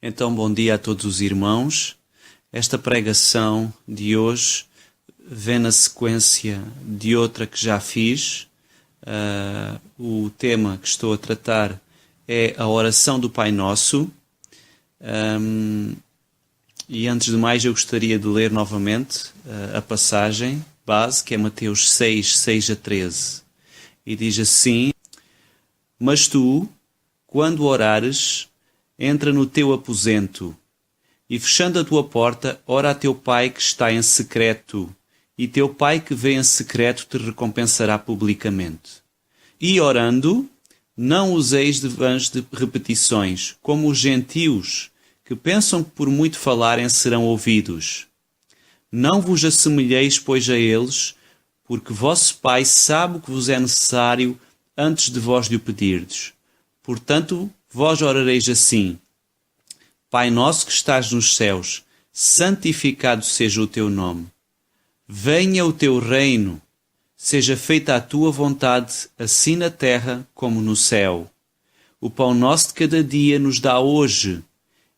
Então, bom dia a todos os irmãos. Esta pregação de hoje vem na sequência de outra que já fiz. O tema que estou a tratar é a oração do Pai Nosso. E antes de mais eu gostaria de ler novamente a passagem base, que é Mateus 6, 6 a 13. E diz assim: Mas tu, quando orares, entra no teu aposento, e fechando a tua porta, ora a teu Pai que está em secreto, e teu Pai que vê em secreto te recompensará publicamente. E orando, não useis de vãs de repetições, como os gentios, que pensam que por muito falarem serão ouvidos. Não vos assemelheis, pois, a eles, porque vosso Pai sabe o que vos é necessário antes de vós lhe pedirdes. Portanto, vós orareis assim: Pai nosso que estás nos céus, santificado seja o teu nome. Venha o teu reino, seja feita a tua vontade, assim na terra como no céu. O pão nosso de cada dia nos dá hoje,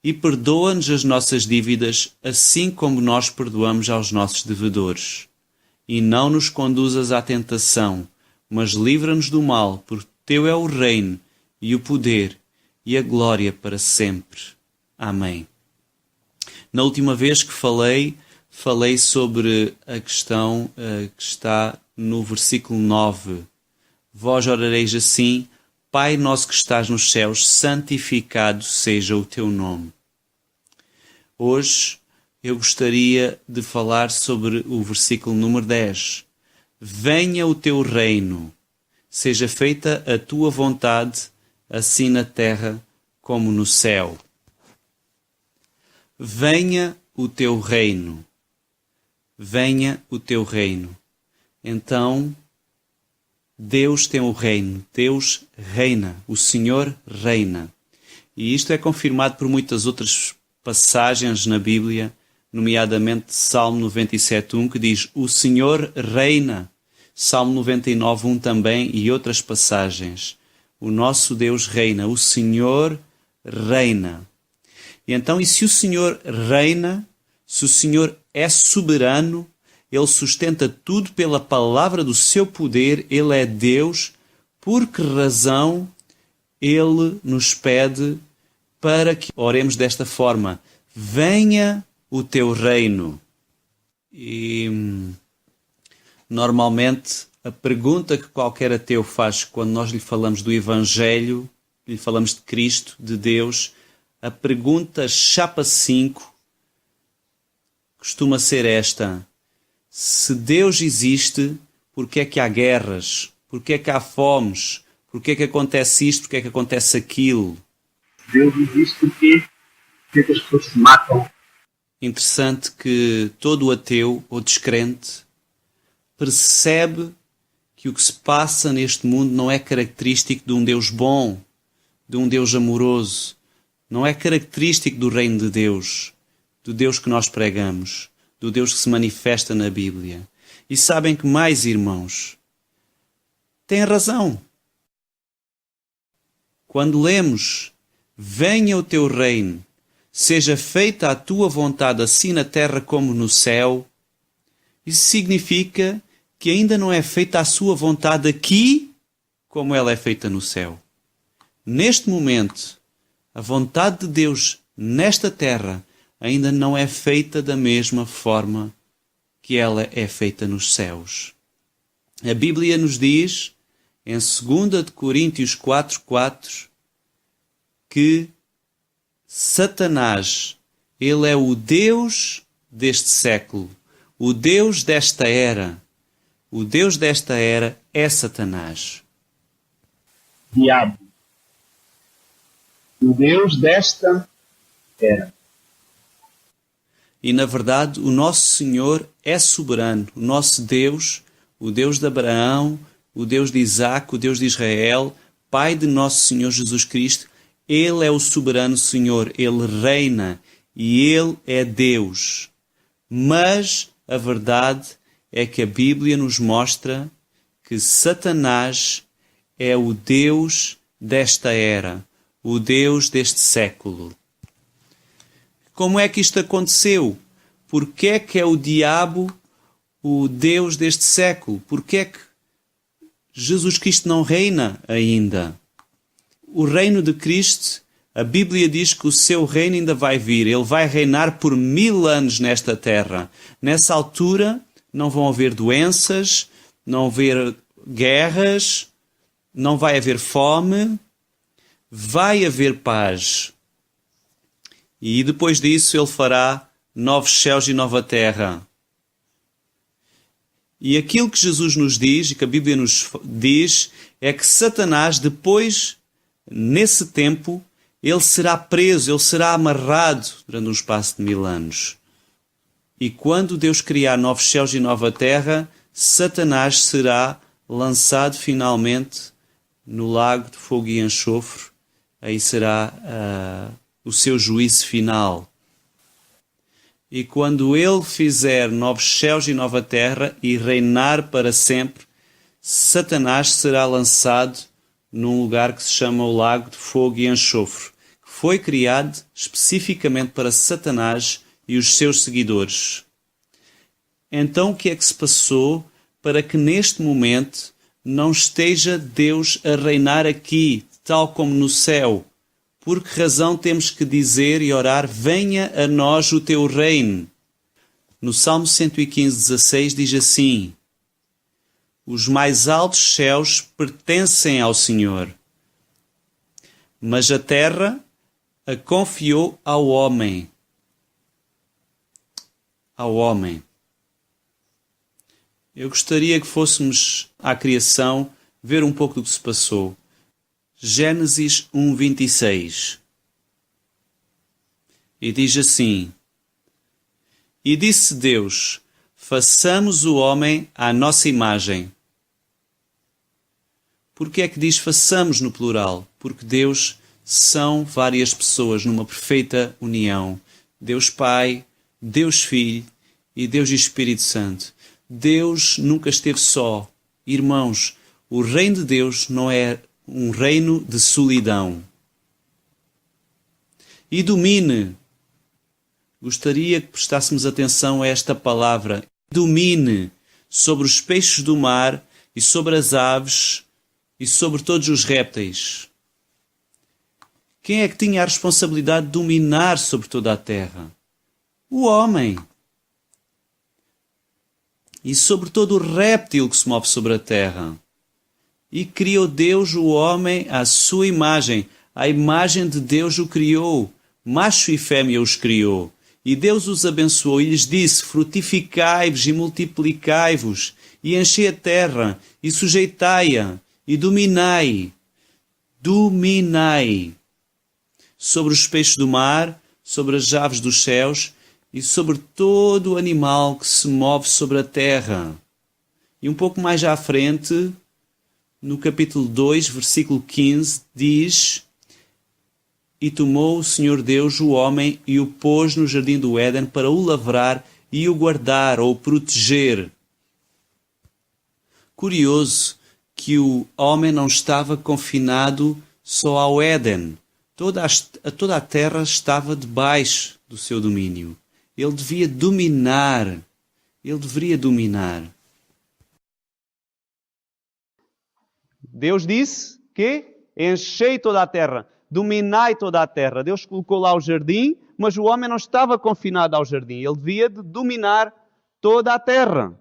e perdoa-nos as nossas dívidas, assim como nós perdoamos aos nossos devedores. E não nos conduzas à tentação, mas livra-nos do mal, porque teu é o reino, e o poder, e a glória para sempre. Amém. Na última vez que falei sobre a questão que está no versículo 9. Vós orareis assim: Pai nosso que estás nos céus, santificado seja o teu nome. Hoje eu gostaria de falar sobre o versículo número 10. Venha o teu reino, seja feita a tua vontade, assim na terra como no céu. Venha o teu reino. Venha o teu reino. Então, Deus tem o reino. Deus reina. O Senhor reina. E isto é confirmado por muitas outras passagens na Bíblia, nomeadamente Salmo 97:1, que diz: O Senhor reina. Salmo 99:1 também, e outras passagens. O nosso Deus reina. O Senhor reina. E então, e se o Senhor reina, se o Senhor é soberano, Ele sustenta tudo pela palavra do seu poder, Ele é Deus, por que razão Ele nos pede para que oremos desta forma: venha o teu reino? E normalmente a pergunta que qualquer ateu faz quando nós lhe falamos do Evangelho, lhe falamos de Cristo, de Deus, a pergunta chapa 5 costuma ser esta: se Deus existe, por que é que há guerras? Por que é que há fomes? Por que é que acontece isto? Por que é que acontece aquilo? Deus existe porque as pessoas se matam. Interessante que todo ateu ou descrente percebe que o que se passa neste mundo não é característico de um Deus bom, de um Deus amoroso. Não é característico do reino de Deus, do Deus que nós pregamos, do Deus que se manifesta na Bíblia. E sabem que mais, irmãos, têm razão. Quando lemos: venha o teu reino, seja feita a tua vontade, assim na terra como no céu, isso significa que ainda não é feita a sua vontade aqui como ela é feita no céu. Neste momento, a vontade de Deus nesta terra ainda não é feita da mesma forma que ela é feita nos céus. A Bíblia nos diz, em 2 Coríntios 4:4, que Satanás, ele é o Deus deste século, o Deus desta era. O Deus desta era é Satanás. Diabo. O Deus desta era. E, na verdade, o nosso Senhor é soberano. O nosso Deus, o Deus de Abraão, o Deus de Isaac, o Deus de Israel, Pai de nosso Senhor Jesus Cristo, Ele é o soberano Senhor. Ele reina e Ele é Deus. Mas a verdade é que a Bíblia nos mostra que Satanás é o Deus desta era, o Deus deste século. Como é que isto aconteceu? Porquê é que é o diabo o Deus deste século? Porquê é que Jesus Cristo não reina ainda? O reino de Cristo, a Bíblia diz que o seu reino ainda vai vir. Ele vai reinar por 1000 anos nesta terra. Nessa altura não vão haver doenças, não haver guerras, não vai haver fome, vai haver paz. E depois disso ele fará novos céus e nova terra. E aquilo que Jesus nos diz, e que a Bíblia nos diz, é que Satanás, depois, nesse tempo, ele será preso, ele será amarrado durante um espaço de 1000 anos. E quando Deus criar novos céus e nova terra, Satanás será lançado finalmente no lago de fogo e enxofre. Aí será o seu juízo final. E quando ele fizer novos céus e nova terra e reinar para sempre, Satanás será lançado num lugar que se chama o lago de fogo e enxofre, que foi criado especificamente para Satanás e os seus seguidores. Então o que é que se passou para que neste momento não esteja Deus a reinar aqui, tal como no céu? Por que razão temos que dizer e orar, venha a nós o teu reino? No Salmo 115:16 diz assim: os mais altos céus pertencem ao Senhor, mas a terra a confiou ao homem. Ao homem. Eu gostaria que fôssemos à criação ver um pouco do que se passou. Gênesis 1:26. E diz assim: e disse Deus, façamos o homem à nossa imagem. Porquê é que diz façamos no plural? Porque Deus são várias pessoas numa perfeita união. Deus Pai, Deus Filho e Deus Espírito Santo. Deus nunca esteve só. Irmãos, o reino de Deus não é um reino de solidão. E domine. Gostaria que prestássemos atenção a esta palavra. Domine sobre os peixes do mar e sobre as aves e sobre todos os répteis. Quem é que tinha a responsabilidade de dominar sobre toda a terra? O homem. E sobre todo o réptil que se move sobre a terra. E criou Deus o homem à sua imagem. A imagem de Deus o criou. Macho e fêmea os criou. E Deus os abençoou e lhes disse, frutificai-vos e multiplicai-vos, e enchei a terra, e sujeitai-a, e dominai. Dominai. Sobre os peixes do mar, sobre as aves dos céus, e sobre todo o animal que se move sobre a terra. E um pouco mais à frente, no capítulo 2, versículo 15, diz: e tomou o Senhor Deus o homem e o pôs no jardim do Éden para o lavrar e o guardar ou proteger. Curioso que o homem não estava confinado só ao Éden. Toda a terra estava debaixo do seu domínio. Ele devia dominar. Ele deveria dominar. Deus disse que enchei toda a terra. Dominai toda a terra. Deus colocou lá o jardim, mas o homem não estava confinado ao jardim. Ele devia de dominar toda a terra.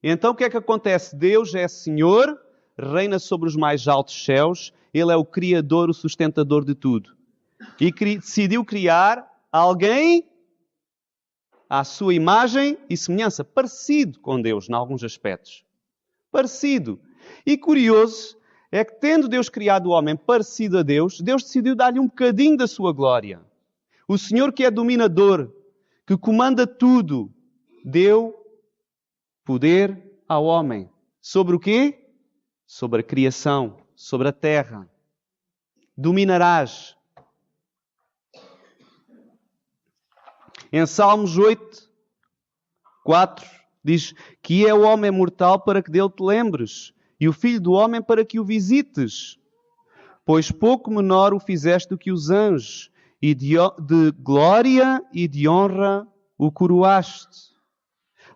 Então o que é que acontece? Deus é Senhor, reina sobre os mais altos céus. Ele é o Criador, o sustentador de tudo. E decidiu criar alguém à sua imagem e semelhança, parecido com Deus, em alguns aspectos. Parecido. E curioso é que, tendo Deus criado o homem parecido a Deus, Deus decidiu dar-lhe um bocadinho da sua glória. O Senhor, que é dominador, que comanda tudo, deu poder ao homem. Sobre o quê? Sobre a criação, sobre a terra. Dominarás. Em Salmos 8, 4, diz que é o homem mortal para que dele te lembres, e o filho do homem para que o visites. Pois pouco menor o fizeste do que os anjos, e de glória e de honra o coroaste.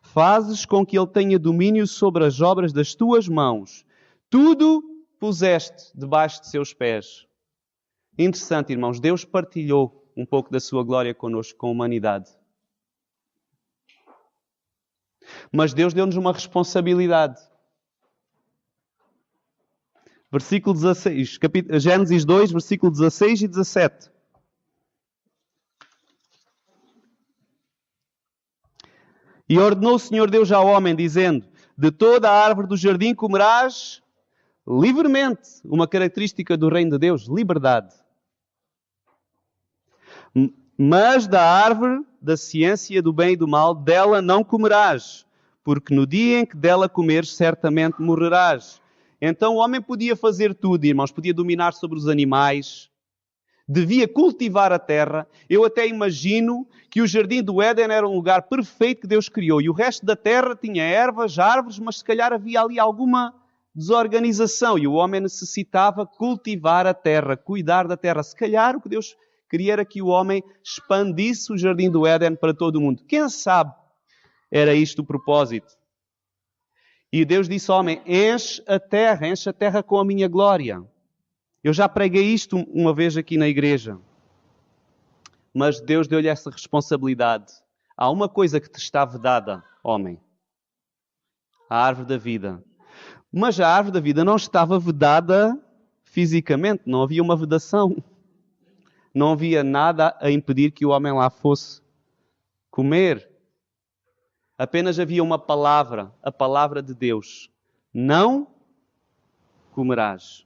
Fazes com que ele tenha domínio sobre as obras das tuas mãos. Tudo puseste debaixo de seus pés. Interessante, irmãos. Deus partilhou um pouco da sua glória connosco, com a humanidade. Mas Deus deu-nos uma responsabilidade. Versículo 16, Gênesis 2, versículo 16 e 17. E ordenou o Senhor Deus ao homem, dizendo: de toda a árvore do jardim comerás livremente. Uma característica do reino de Deus, liberdade. Mas da árvore da ciência do bem e do mal, dela não comerás, porque no dia em que dela comeres, certamente morrerás. Então o homem podia fazer tudo, irmãos. Podia dominar sobre os animais, devia cultivar a terra. Eu até imagino que o jardim do Éden era um lugar perfeito que Deus criou. E o resto da terra tinha ervas, árvores, mas se calhar havia ali alguma desorganização. E o homem necessitava cultivar a terra, cuidar da terra. Se calhar o que Deus queria era que o homem expandisse o jardim do Éden para todo o mundo. Quem sabe era isto o propósito? E Deus disse ao homem: enche a terra com a minha glória. Eu já preguei isto uma vez aqui na igreja. Mas Deus deu-lhe essa responsabilidade. Há uma coisa que te está vedada, homem. A árvore da vida. Mas a árvore da vida não estava vedada fisicamente. Não havia uma vedação. Não havia nada a impedir que o homem lá fosse comer. Apenas havia uma palavra, a palavra de Deus. Não comerás.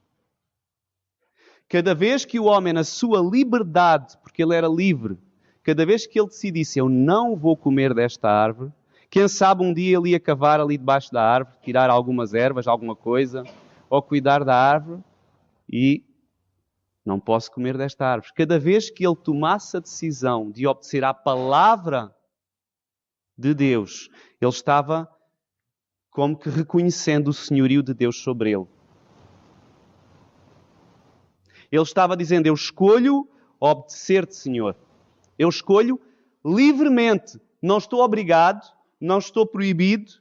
Cada vez que o homem, na sua liberdade, porque ele era livre, cada vez que ele decidisse: eu não vou comer desta árvore, quem sabe um dia ele ia cavar ali debaixo da árvore, tirar algumas ervas, alguma coisa, ou cuidar da árvore, e não posso comer desta árvore. Cada vez que ele tomasse a decisão de obedecer à palavra de Deus, ele estava como que reconhecendo o senhorio de Deus sobre ele. Ele estava dizendo: eu escolho obedecer-te, Senhor. Eu escolho livremente. Não estou obrigado, não estou proibido,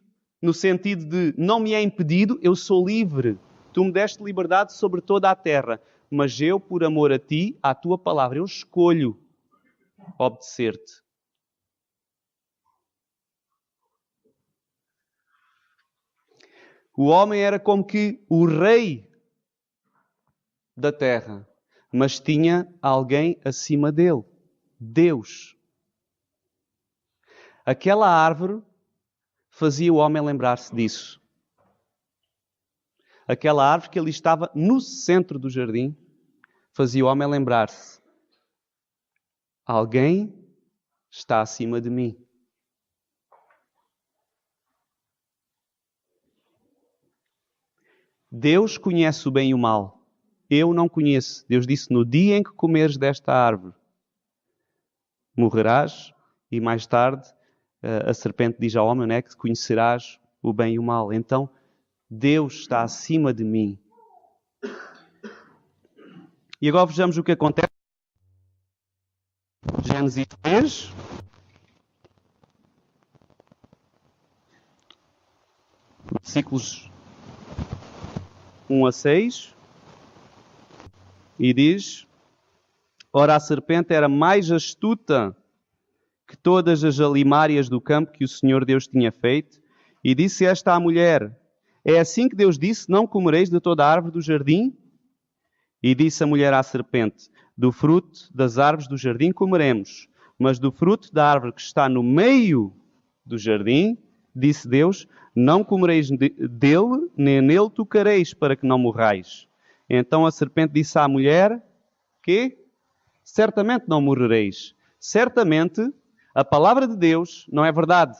no sentido de não me é impedido. Eu sou livre. Tu me deste liberdade sobre toda a terra. Mas eu, por amor a ti, à tua palavra, eu escolho obedecer-te. O homem era como que o rei da terra, mas tinha alguém acima dele, Deus. Aquela árvore fazia o homem lembrar-se disso. Aquela árvore que ali estava no centro do jardim fazia o homem lembrar-se: alguém está acima de mim. Deus conhece o bem e o mal. Eu não conheço. Deus disse: no dia em que comeres desta árvore, morrerás. E mais tarde, a serpente diz ao homem, que conhecerás o bem e o mal. Então, Deus está acima de mim. E agora vejamos o que acontece. Gênesis 3. Versículos 1 a 6. E diz: ora, a serpente era mais astuta que todas as alimárias do campo que o Senhor Deus tinha feito. E disse esta à mulher: é assim que Deus disse: não comereis de toda a árvore do jardim? E disse a mulher à serpente: do fruto das árvores do jardim comeremos, mas do fruto da árvore que está no meio do jardim, disse Deus, não comereis dele, nem nele tocareis, para que não morrais. Então a serpente disse à mulher que certamente não morrereis. Certamente a palavra de Deus não é verdade.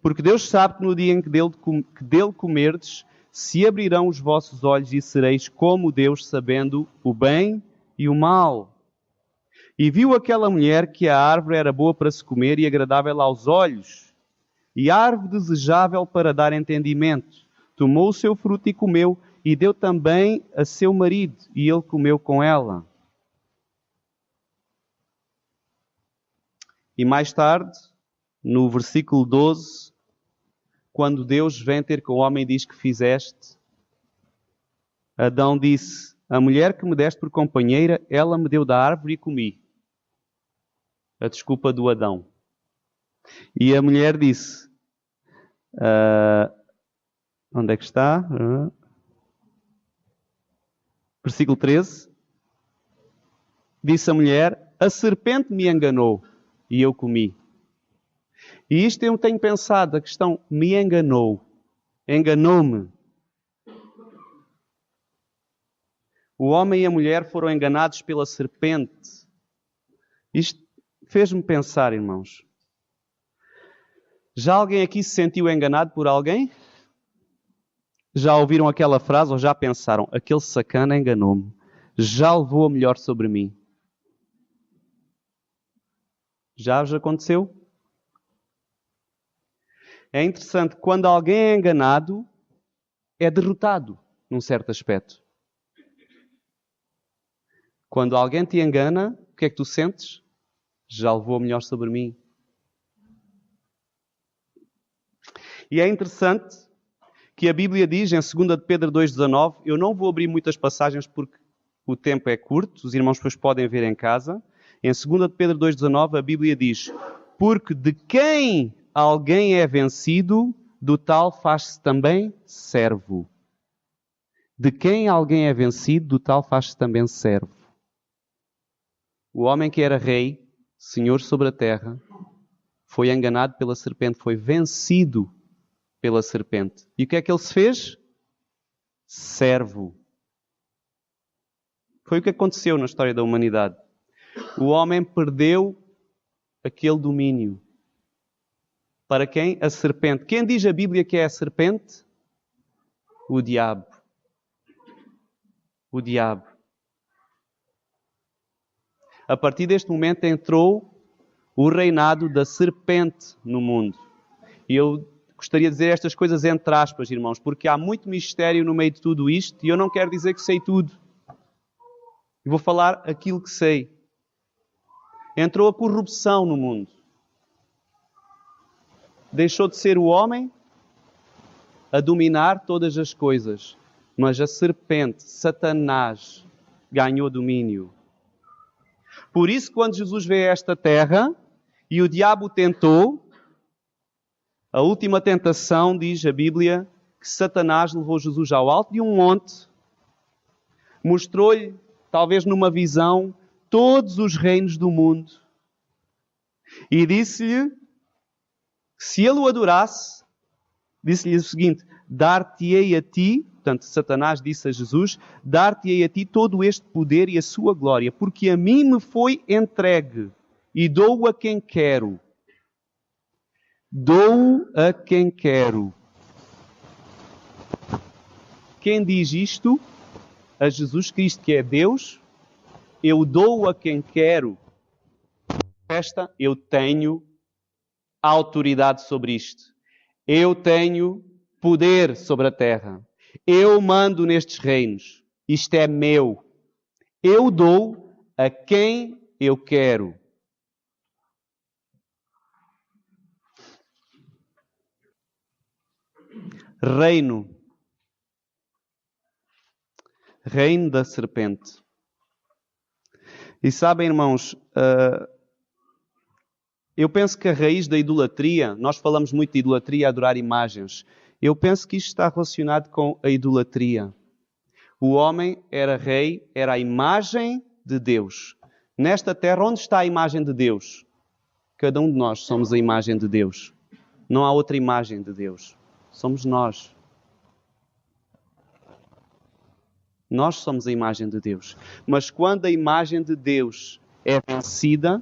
Porque Deus sabe que no dia em que dele comerdes, se abrirão os vossos olhos e sereis como Deus, sabendo o bem e o mal. E viu aquela mulher que a árvore era boa para se comer e agradável aos olhos, e árvore desejável para dar entendimento. Tomou o seu fruto e comeu, e deu também a seu marido, e ele comeu com ela. E mais tarde, no versículo 12, quando Deus vem ter com o homem e diz que fizeste, Adão disse: a mulher que me deste por companheira, ela me deu da árvore e comi. A desculpa do Adão. E a mulher disse, onde é que está? Versículo 13. Disse a mulher: a serpente me enganou e eu comi. E isto eu tenho pensado, a questão me enganou. Enganou-me. O homem e a mulher foram enganados pela serpente. Isto fez-me pensar, irmãos. Já alguém aqui se sentiu enganado por alguém? Já ouviram aquela frase ou já pensaram: aquele sacana enganou-me, já levou a melhor sobre mim? Já vos aconteceu? É interessante, quando alguém é enganado, é derrotado, num certo aspecto. Quando alguém te engana, o que é que tu sentes? Já levou a melhor sobre mim. E é interessante que a Bíblia diz, em 2 de Pedro 2,19, eu não vou abrir muitas passagens porque o tempo é curto, os irmãos depois podem ver em casa. Em 2 de Pedro 2,19, a Bíblia diz: porque de quem alguém é vencido, do tal faz-se também servo. De quem alguém é vencido, do tal faz-se também servo. O homem que era rei, senhor sobre a terra, foi enganado pela serpente, foi vencido pela serpente. E o que é que ele se fez? Servo. Foi o que aconteceu na história da humanidade. O homem perdeu aquele domínio. Para quem? A serpente. Quem diz a Bíblia que é a serpente? O diabo. O diabo. A partir deste momento entrou o reinado da serpente no mundo. E eu gostaria de dizer estas coisas entre aspas, irmãos, porque há muito mistério no meio de tudo isto e eu não quero dizer que sei tudo. Eu vou falar aquilo que sei. Entrou a corrupção no mundo. Deixou de ser o homem a dominar todas as coisas, mas a serpente, Satanás, ganhou domínio. Por isso, quando Jesus veio a esta terra e o diabo tentou, a última tentação, diz a Bíblia, que Satanás levou Jesus ao alto de um monte, mostrou-lhe, talvez numa visão, todos os reinos do mundo e disse-lhe que se ele o adorasse, disse-lhe o seguinte: dar-te-ei a ti, portanto Satanás disse a Jesus, dar-te-ei a ti todo este poder e a sua glória, porque a mim me foi entregue e dou-o a quem quero. Dou-o a quem quero. Quem diz isto? A Jesus Cristo, que é Deus. Eu dou a quem quero. Eu tenho autoridade sobre isto. Eu tenho poder sobre a terra. Eu mando nestes reinos. Isto é meu. Eu dou a quem eu quero. Reino. Reino da serpente. E sabem, irmãos, eu penso que a raiz da idolatria, nós falamos muito de idolatria, adorar imagens. Eu penso que isto está relacionado com a idolatria. O homem era rei, era a imagem de Deus. Nesta terra, onde está a imagem de Deus? Cada um de nós somos a imagem de Deus. Não há outra imagem de Deus. Somos nós. Nós somos a imagem de Deus. Mas quando a imagem de Deus é vencida,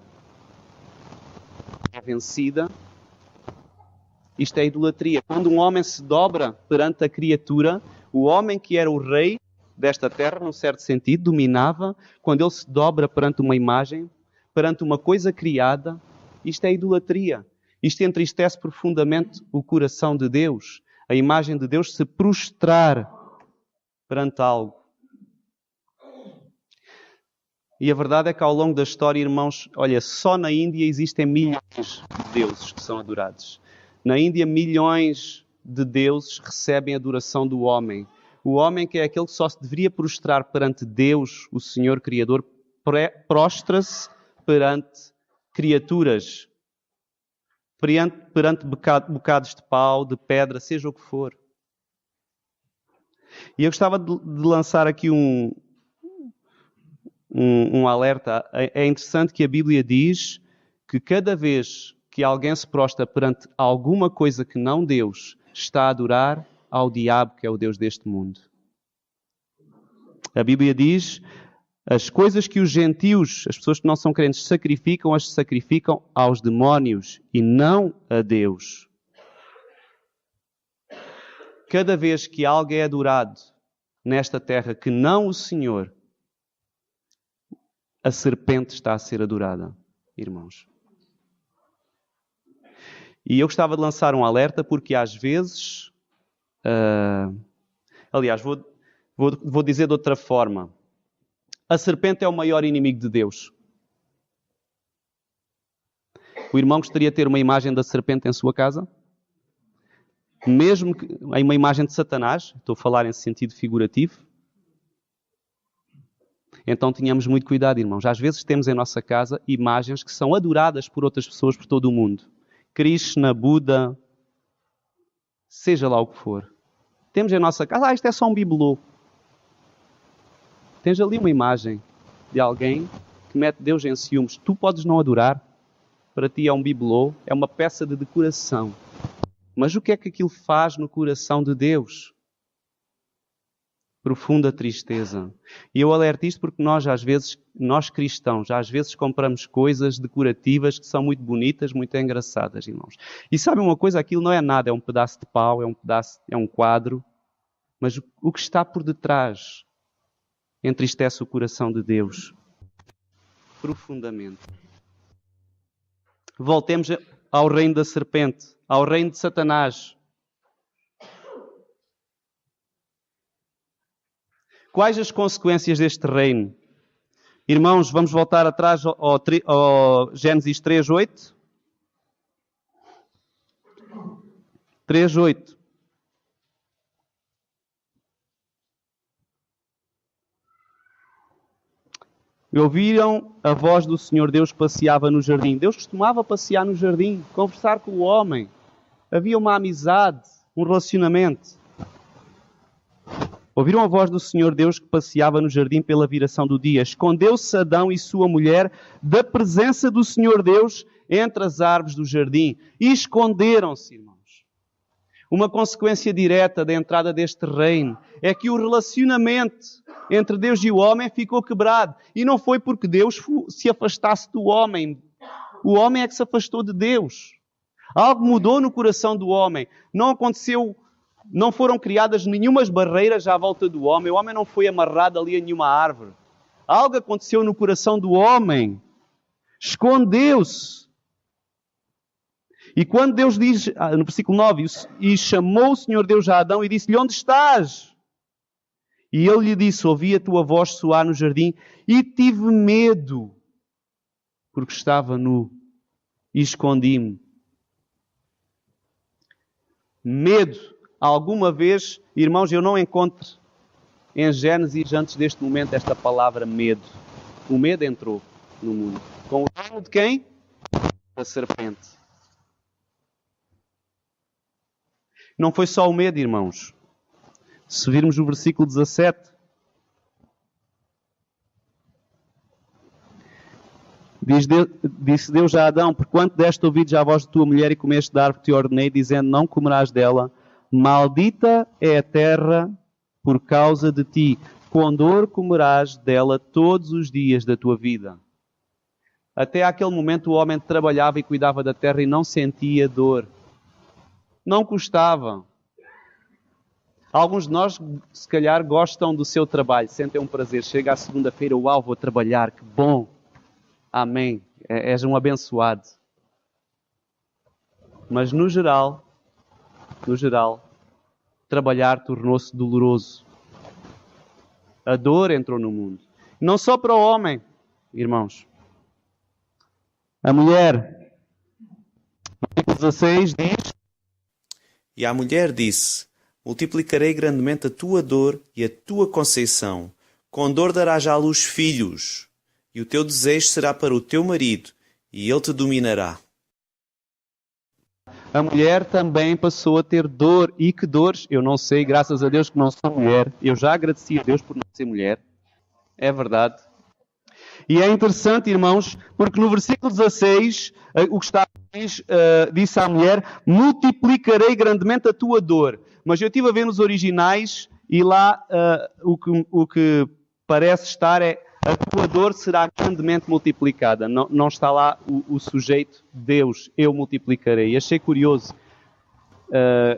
isto é idolatria. Quando um homem se dobra perante a criatura, o homem que era o rei desta terra, num certo sentido, dominava, quando ele se dobra perante uma imagem, perante uma coisa criada, isto é idolatria. Isto entristece profundamente o coração de Deus. A imagem de Deus se prostrar perante algo. E a verdade é que ao longo da história, irmãos, olha, só na Índia existem milhões de deuses que são adorados. Na Índia, milhões de deuses recebem a adoração do homem. O homem, que é aquele que só se deveria prostrar perante Deus, o Senhor Criador, prostra-se perante criaturas, perante bocados de pau, de pedra, seja o que for. E eu gostava de lançar aqui um alerta. É interessante que a Bíblia diz que cada vez que alguém se prostra perante alguma coisa que não Deus, está a adorar ao diabo, que é o Deus deste mundo. A Bíblia diz: as coisas que os gentios, as pessoas que não são crentes, sacrificam, as sacrificam aos demónios e não a Deus. Cada vez que algo é adorado nesta terra que não o Senhor, a serpente está a ser adorada, irmãos. E eu gostava de lançar um alerta porque às vezes... aliás, vou dizer de outra forma. A serpente é o maior inimigo de Deus. O irmão gostaria de ter uma imagem da serpente em sua casa? Mesmo que em uma imagem de Satanás, estou a falar em sentido figurativo. Então tenhamos muito cuidado, irmãos. Às vezes temos em nossa casa imagens que são adoradas por outras pessoas por todo o mundo. Krishna, Buda, seja lá o que for. Temos em nossa casa, isto é só um bibelô. Tens ali uma imagem de alguém que mete Deus em ciúmes. Tu podes não adorar. Para ti é um bibelô, é uma peça de decoração. Mas o que é que aquilo faz no coração de Deus? Profunda tristeza. E eu alerto isto porque nós cristãos, às vezes compramos coisas decorativas que são muito bonitas, muito engraçadas, irmãos. E sabem uma coisa? Aquilo não é nada, é um pedaço de pau, é um quadro. Mas o que está por detrás entristece o coração de Deus profundamente. Voltemos ao reino da serpente, ao reino de Satanás. Quais as consequências deste reino? Irmãos, vamos voltar atrás ao Gênesis 3:8. 3:8. E ouviram a voz do Senhor Deus que passeava no jardim. Deus costumava passear no jardim, conversar com o homem. Havia uma amizade, um relacionamento. Ouviram a voz do Senhor Deus que passeava no jardim pela viração do dia. Escondeu-se Adão e sua mulher da presença do Senhor Deus entre as árvores do jardim. E esconderam-se, irmãos. Uma consequência direta da entrada deste reino é que o relacionamento entre Deus e o homem ficou quebrado. E não foi porque Deus se afastasse do homem. O homem é que se afastou de Deus. Algo mudou no coração do homem. Não foram criadas nenhumas barreiras à volta do homem. O homem não foi amarrado ali a nenhuma árvore. Algo aconteceu no coração do homem. Escondeu-se. E quando Deus diz, no versículo 9, e chamou o Senhor Deus a Adão e disse-lhe: onde estás? E ele lhe disse: ouvi a tua voz soar no jardim e tive medo, porque estava nu e escondi-me. Medo. Alguma vez, irmãos, eu não encontro em Gênesis, antes deste momento, esta palavra medo. O medo entrou no mundo. Com o reino de quem? Da serpente. Não foi só o medo, irmãos. Se virmos o versículo 17, disse Deus a Adão: porquanto deste ouvidos à voz de tua mulher e comeste da árvore que te ordenei, dizendo: não comerás dela, maldita é a terra por causa de ti. Com dor comerás dela todos os dias da tua vida. Até aquele momento o homem trabalhava e cuidava da terra e não sentia dor. Não custava. Alguns de nós, se calhar, gostam do seu trabalho, sentem um prazer. Chega à segunda-feira, uau, vou trabalhar, que bom. Amém. És um abençoado. Mas no geral, trabalhar tornou-se doloroso. A dor entrou no mundo. Não só para o homem, irmãos. A mulher, versículo 16, diz: E a mulher disse: Multiplicarei grandemente a tua dor e a tua conceição. Com dor darás à luz filhos, e o teu desejo será para o teu marido, e ele te dominará. A mulher também passou a ter dor. E que dores? Eu não sei, graças a Deus que não sou mulher. Eu já agradeci a Deus por não ser mulher. É verdade. E é interessante, irmãos, porque no versículo 16, o que está disse à mulher: multiplicarei grandemente a tua dor. Mas eu estive a ver nos originais e lá o que parece estar é: a tua dor será grandemente multiplicada. Não está lá o sujeito Deus, eu multiplicarei. Achei curioso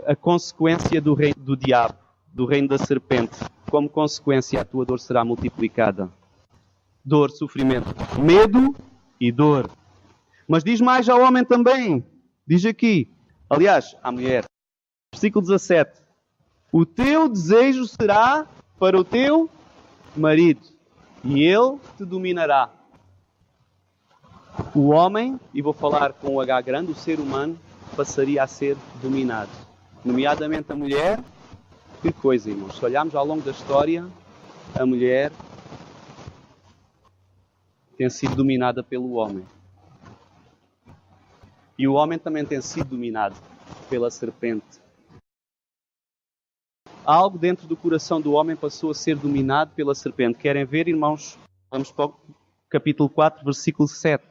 a consequência do reino do diabo, do reino da serpente. Como consequência, a tua dor será multiplicada. Dor, sofrimento, medo e dor. Mas diz mais ao homem também. Diz aqui, aliás, à mulher. Versículo 17. O teu desejo será para o teu marido, e ele te dominará. O homem, e vou falar com o H grande, o ser humano, passaria a ser dominado. Nomeadamente a mulher. Que coisa, irmãos. Se olharmos ao longo da história, a mulher tem sido dominada pelo homem. E o homem também tem sido dominado pela serpente. Algo dentro do coração do homem passou a ser dominado pela serpente. Querem ver, irmãos? Vamos para o capítulo 4, versículo 7.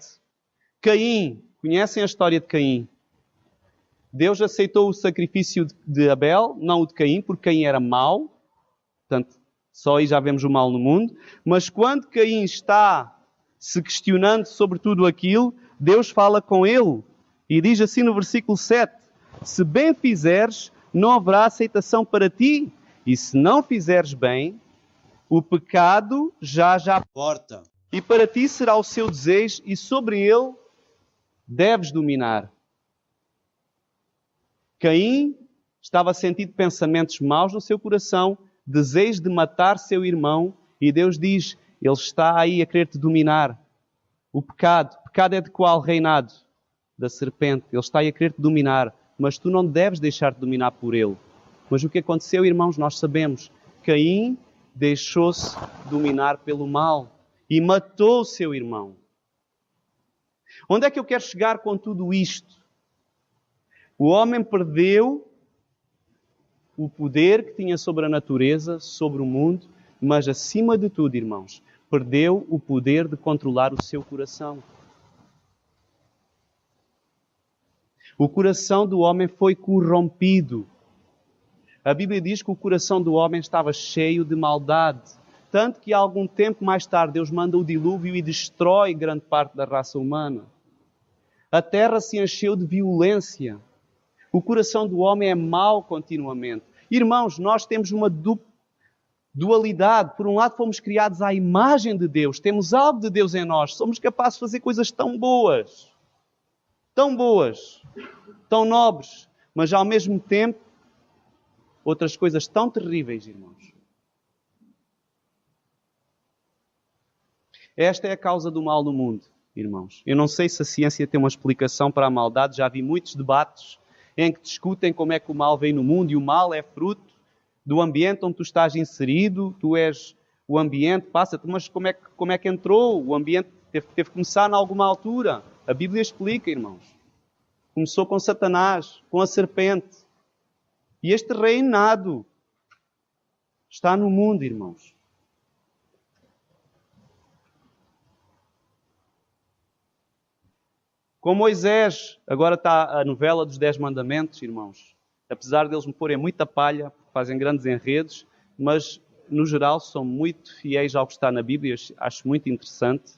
Caim. Conhecem a história de Caim? Deus aceitou o sacrifício de Abel, não o de Caim, porque Caim era mau. Portanto, só aí já vemos o mal no mundo. Mas quando Caim está se questionando sobre tudo aquilo, Deus fala com ele. E diz assim no versículo 7. Se bem fizeres, não haverá aceitação para ti. E se não fizeres bem, o pecado já porta. E para ti será o seu desejo, e sobre ele deves dominar. Caim estava a sentir pensamentos maus no seu coração, desejo de matar seu irmão, e Deus diz, ele está aí a querer te dominar. O pecado é de qual reinado? Da serpente. Ele está aí a querer te dominar. Mas tu não deves deixar-te dominar por ele. Mas o que aconteceu, irmãos, nós sabemos. Caim deixou-se dominar pelo mal e matou o seu irmão. Onde é que eu quero chegar com tudo isto? O homem perdeu o poder que tinha sobre a natureza, sobre o mundo, mas acima de tudo, irmãos, perdeu o poder de controlar o seu coração. O coração do homem foi corrompido. A Bíblia diz que o coração do homem estava cheio de maldade. Tanto que algum tempo mais tarde Deus manda o dilúvio e destrói grande parte da raça humana. A terra se encheu de violência. O coração do homem é mau continuamente. Irmãos, nós temos uma dualidade. Por um lado, fomos criados à imagem de Deus. Temos algo de Deus em nós. Somos capazes de fazer coisas tão boas, tão nobres, mas ao mesmo tempo, outras coisas tão terríveis, irmãos. Esta é a causa do mal no mundo, irmãos. Eu não sei se a ciência tem uma explicação para a maldade. Já vi muitos debates em que discutem como é que o mal vem no mundo, e o mal é fruto do ambiente onde tu estás inserido. Tu és o ambiente, passa-te, mas como é que entrou? O ambiente teve que começar em alguma altura. A Bíblia explica, irmãos. Começou com Satanás, com a serpente. E este reinado está no mundo, irmãos. Com Moisés, agora está a novela dos 10 mandamentos, irmãos. Apesar deles me porem muita palha, fazem grandes enredos, mas no geral são muito fiéis ao que está na Bíblia, acho muito interessante.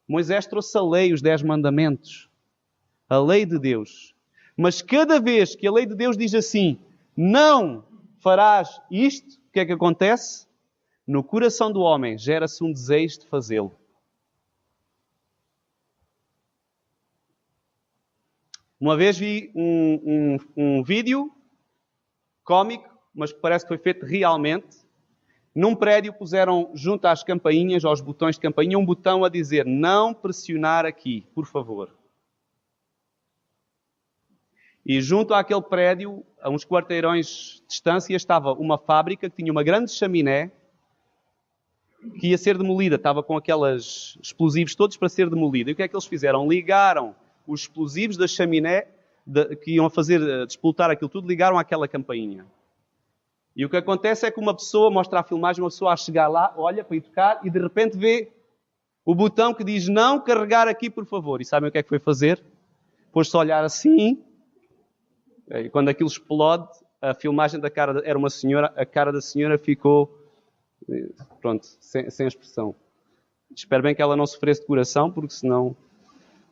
Moisés trouxe a lei, os 10 mandamentos. A lei de Deus. Mas cada vez que a lei de Deus diz assim, não farás isto, o que é que acontece? No coração do homem gera-se um desejo de fazê-lo. Uma vez vi um vídeo cómico, mas que parece que foi feito realmente, Num prédio puseram junto às campainhas, aos botões de campainha, um botão a dizer: não pressionar aqui, por favor. E junto àquele prédio, a uns quarteirões de distância, estava uma fábrica que tinha uma grande chaminé que ia ser demolida. Estava com aqueles explosivos todos para ser demolida. E o que é que eles fizeram? Ligaram os explosivos da chaminé que iam fazer despoltar aquilo tudo, ligaram àquela campainha. E o que acontece é que uma pessoa, mostra a filmagem, uma pessoa a chegar lá, olha para ir tocar e de repente vê o botão que diz não carregar aqui, por favor. E sabem o que é que foi fazer? Pôs-se a olhar assim. E quando aquilo explode, a filmagem da cara era uma senhora, a cara da senhora ficou, pronto, sem expressão. Espero bem que ela não sofresse de coração, porque senão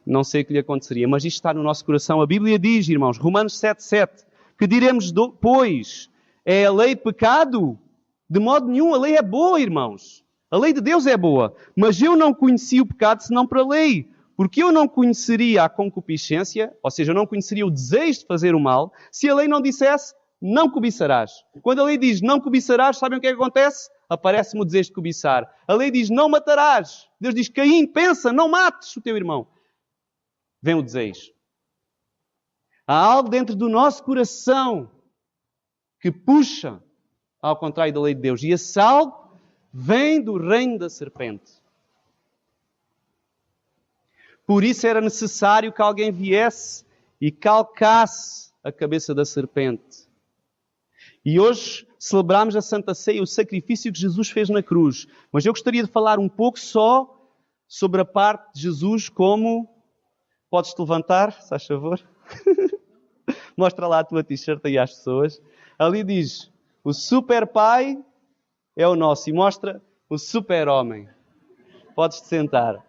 não sei o que lhe aconteceria. Mas isto está no nosso coração. A Bíblia diz, irmãos, Romanos 7:7, que diremos, pois, é a lei pecado? De modo nenhum, a lei é boa, irmãos. A lei de Deus é boa. Mas eu não conheci o pecado senão para a lei. Porque eu não conheceria a concupiscência, ou seja, eu não conheceria o desejo de fazer o mal, se a lei não dissesse, não cobiçarás. Quando a lei diz, não cobiçarás, sabem o que é que acontece? Aparece-me o desejo de cobiçar. A lei diz, não matarás. Deus diz, Caim, pensa, não mates o teu irmão. Vem o desejo. Há algo dentro do nosso coração que puxa ao contrário da lei de Deus. E esse algo vem do reino da serpente. Por isso era necessário que alguém viesse e calcasse a cabeça da serpente. E hoje celebramos a Santa Ceia, o sacrifício que Jesus fez na cruz. Mas eu gostaria de falar um pouco só sobre a parte de Jesus como... Podes-te levantar, se faz favor? Mostra lá a tua t-shirt aí às pessoas. Ali diz, o super pai é o nosso. E mostra o super homem. Podes-te sentar.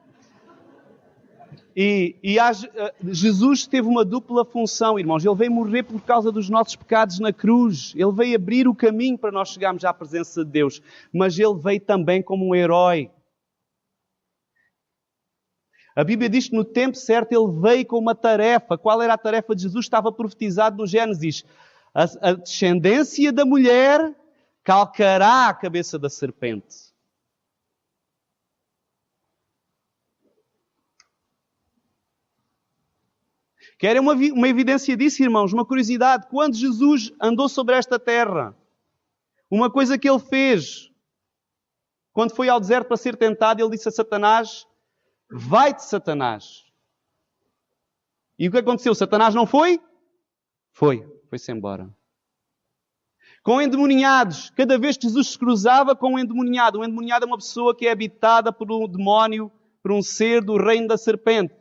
Jesus teve uma dupla função, irmãos. Ele veio morrer por causa dos nossos pecados na cruz. Ele veio abrir o caminho para nós chegarmos à presença de Deus. Mas Ele veio também como um herói. A Bíblia diz que no tempo certo Ele veio com uma tarefa. Qual era a tarefa de Jesus? Estava profetizado no Gênesis. A descendência da mulher calcará a cabeça da serpente. Querem uma evidência disso, irmãos? Uma curiosidade. Quando Jesus andou sobre esta terra, uma coisa que Ele fez, quando foi ao deserto para ser tentado, Ele disse a Satanás, vai-te, Satanás. E o que aconteceu? Satanás não foi? Foi-se embora. Com endemoniados, cada vez que Jesus se cruzava com um endemoniado é uma pessoa que é habitada por um demónio, por um ser do reino da serpente.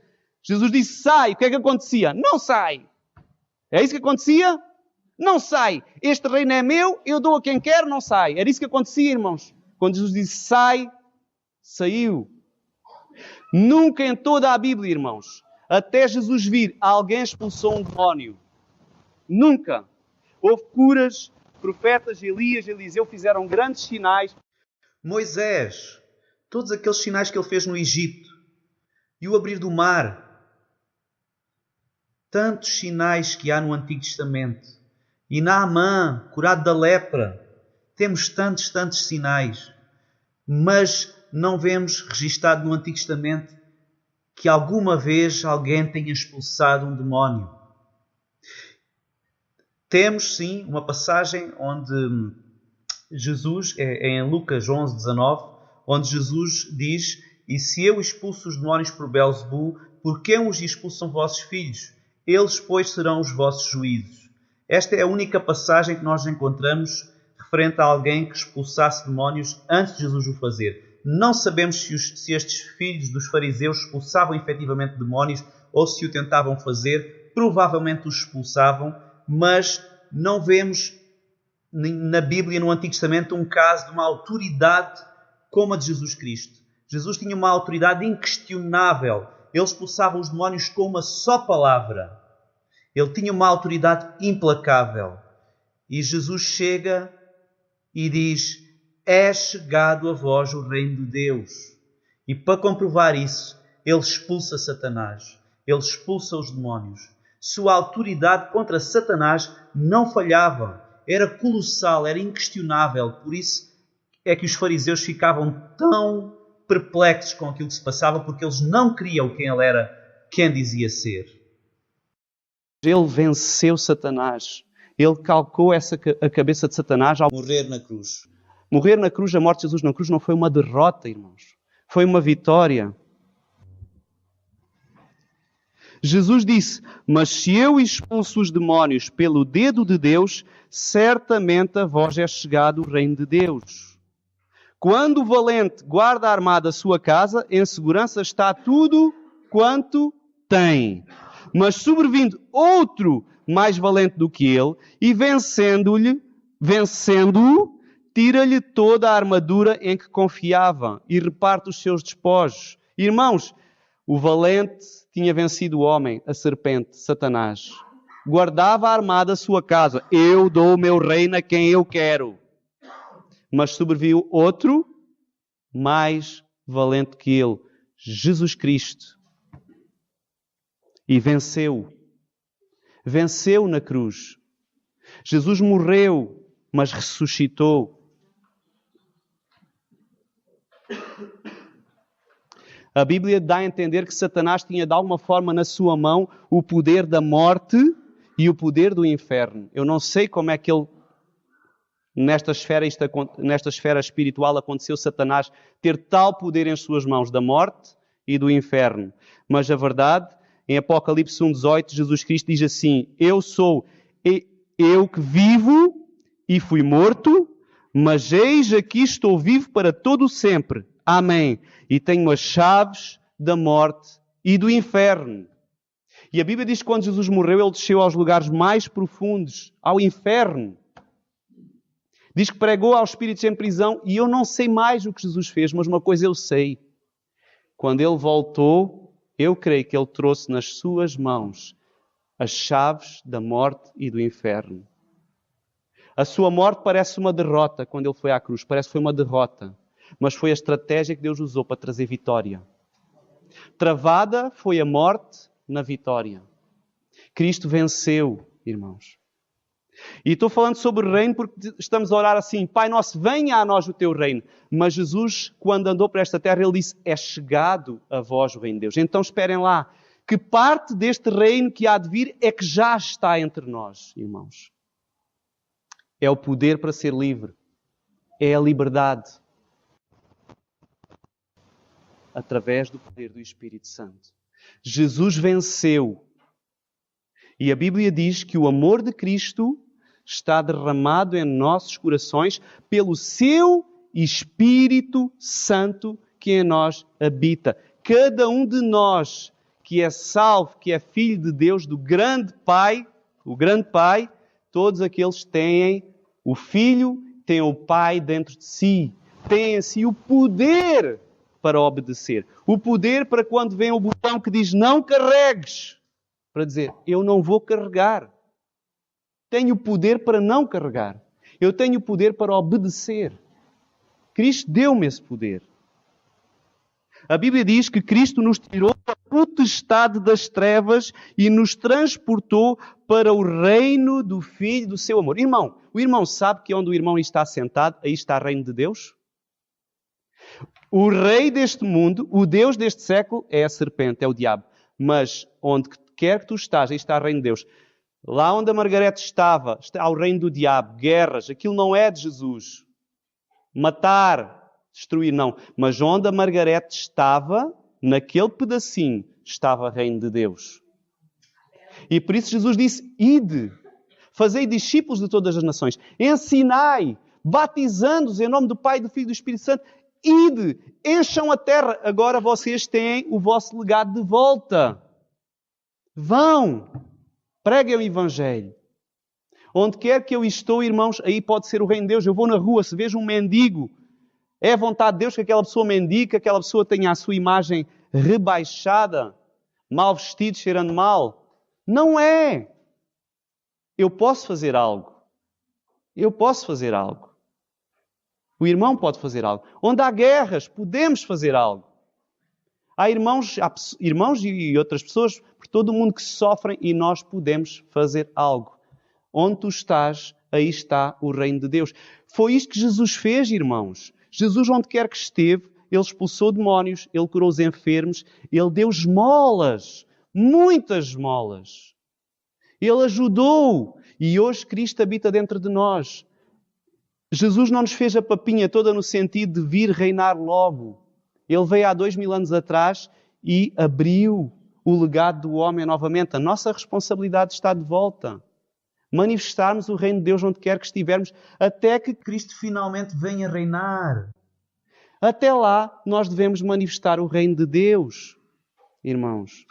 Jesus disse, sai. O que é que acontecia? Não sai. É isso que acontecia? Não sai. Este reino é meu, eu dou a quem quer, não sai. Era isso que acontecia, irmãos. Quando Jesus disse, sai, saiu. Nunca em toda a Bíblia, irmãos, até Jesus vir, alguém expulsou um demónio. Nunca. Houve curas, profetas, Elias, Eliseu fizeram grandes sinais. Moisés, todos aqueles sinais que ele fez no Egito e o abrir do mar. Tantos sinais que há no Antigo Testamento. E Naamã, curado da lepra. Temos tantos sinais. Mas não vemos registado no Antigo Testamento que alguma vez alguém tenha expulsado um demónio. Temos, sim, uma passagem onde Jesus, é em Lucas 11:19, onde Jesus diz, e se eu expulso os demónios por Belzebu, por quem os expulsam vossos filhos? Eles, pois, serão os vossos juízos. Esta é a única passagem que nós encontramos referente a alguém que expulsasse demónios antes de Jesus o fazer. Não sabemos se estes filhos dos fariseus expulsavam efetivamente demónios ou se o tentavam fazer. Provavelmente os expulsavam, mas não vemos na Bíblia, no Antigo Testamento, um caso de uma autoridade como a de Jesus Cristo. Jesus tinha uma autoridade inquestionável. Ele expulsava os demónios com uma só palavra. Ele tinha uma autoridade implacável. E Jesus chega e diz, é chegado a vós o reino de Deus. E para comprovar isso, ele expulsa Satanás. Ele expulsa os demónios. Sua autoridade contra Satanás não falhava. Era colossal, era inquestionável. Por isso, é que os fariseus ficavam tão perplexos com aquilo que se passava porque eles não criam quem ele era, quem dizia ser. Ele venceu Satanás. Ele calcou a cabeça de Satanás ao morrer na cruz. Morrer na cruz, a morte de Jesus na cruz não foi uma derrota, irmãos. Foi uma vitória. Jesus disse: mas se eu expulso os demónios pelo dedo de Deus, certamente a vós é chegado o reino de Deus. Quando o valente guarda armada a sua casa, em segurança está tudo quanto tem. Mas sobrevindo outro mais valente do que ele, e vencendo-o, tira-lhe toda a armadura em que confiava e reparte os seus despojos. Irmãos, o valente tinha vencido o homem, a serpente, Satanás. Guardava armada a sua casa. Eu dou o meu reino a quem eu quero. Mas sobreviu outro mais valente que ele, Jesus Cristo. E venceu. Venceu na cruz. Jesus morreu, mas ressuscitou. A Bíblia dá a entender que Satanás tinha de alguma forma na sua mão o poder da morte e o poder do inferno. Eu não sei como é que ele, nesta esfera espiritual, aconteceu Satanás ter tal poder em suas mãos da morte e do inferno. Mas a verdade, em Apocalipse 1,18, Jesus Cristo diz assim: eu que vivo e fui morto, mas eis aqui estou vivo para todo o sempre. Amém. E tenho as chaves da morte e do inferno. E a Bíblia diz que quando Jesus morreu, ele desceu aos lugares mais profundos, ao inferno. Diz que pregou aos espíritos em prisão, e eu não sei mais o que Jesus fez, mas uma coisa eu sei. Quando ele voltou, eu creio que ele trouxe nas suas mãos as chaves da morte e do inferno. A sua morte parece uma derrota quando ele foi à cruz, parece que foi uma derrota. Mas foi a estratégia que Deus usou para trazer vitória. Travada foi a morte na vitória. Cristo venceu, irmãos. E estou falando sobre o reino porque estamos a orar assim: Pai nosso, venha a nós o teu reino. Mas Jesus, quando andou por esta terra, ele disse: é chegado a vós o reino de Deus. Então esperem lá, que parte deste reino que há de vir é que já está entre nós, irmãos. É o poder para ser livre. É a liberdade. Através do poder do Espírito Santo. Jesus venceu. E a Bíblia diz que o amor de Cristo está derramado em nossos corações pelo seu Espírito Santo que em nós habita. Cada um de nós que é salvo, que é filho de Deus, do grande Pai, o grande Pai, todos aqueles têm o Filho, têm o Pai dentro de si. Têm em si o poder para obedecer. O poder para quando vem o botão que diz não carregues, para dizer eu não vou carregar. Tenho o poder para não carregar. Eu tenho o poder para obedecer. Cristo deu-me esse poder. A Bíblia diz que Cristo nos tirou da potestade das trevas e nos transportou para o reino do Filho do seu amor. Irmão, o irmão sabe que onde o irmão está sentado, aí está o reino de Deus? O rei deste mundo, o Deus deste século, é a serpente, é o diabo. Mas onde quer que tu estás, aí está o reino de Deus. Lá onde a Margarete estava, está o reino do diabo, guerras. Aquilo não é de Jesus. Matar, destruir, não. Mas onde a Margarete estava, naquele pedacinho, estava o reino de Deus. E por isso Jesus disse: ide, fazei discípulos de todas as nações, ensinai, batizando-os em nome do Pai, do Filho e do Espírito Santo. Ide, encham a terra. Agora vocês têm o vosso legado de volta. Vão, preguem o Evangelho. Onde quer que eu estou, irmãos, aí pode ser o reino de Deus. Eu vou na rua, se vejo um mendigo, é a vontade de Deus que aquela pessoa mendigue, que aquela pessoa tenha a sua imagem rebaixada, mal vestido, cheirando mal. Não é. Eu posso fazer algo. Eu posso fazer algo. O irmão pode fazer algo. Onde há guerras, podemos fazer algo. Há irmãos e outras pessoas por todo o mundo que sofrem e nós podemos fazer algo. Onde tu estás, aí está o reino de Deus. Foi isto que Jesus fez, irmãos. Jesus, onde quer que esteve, Ele expulsou demónios, Ele curou os enfermos, Ele deu esmolas, muitas esmolas. Ele ajudou e hoje Cristo habita dentro de nós. Jesus não nos fez a papinha toda no sentido de vir reinar logo. Ele veio há 2000 anos atrás e abriu o legado do homem novamente. A nossa responsabilidade está de volta. Manifestarmos o reino de Deus onde quer que estivermos, até que Cristo finalmente venha reinar. Até lá, nós devemos manifestar o reino de Deus, irmãos.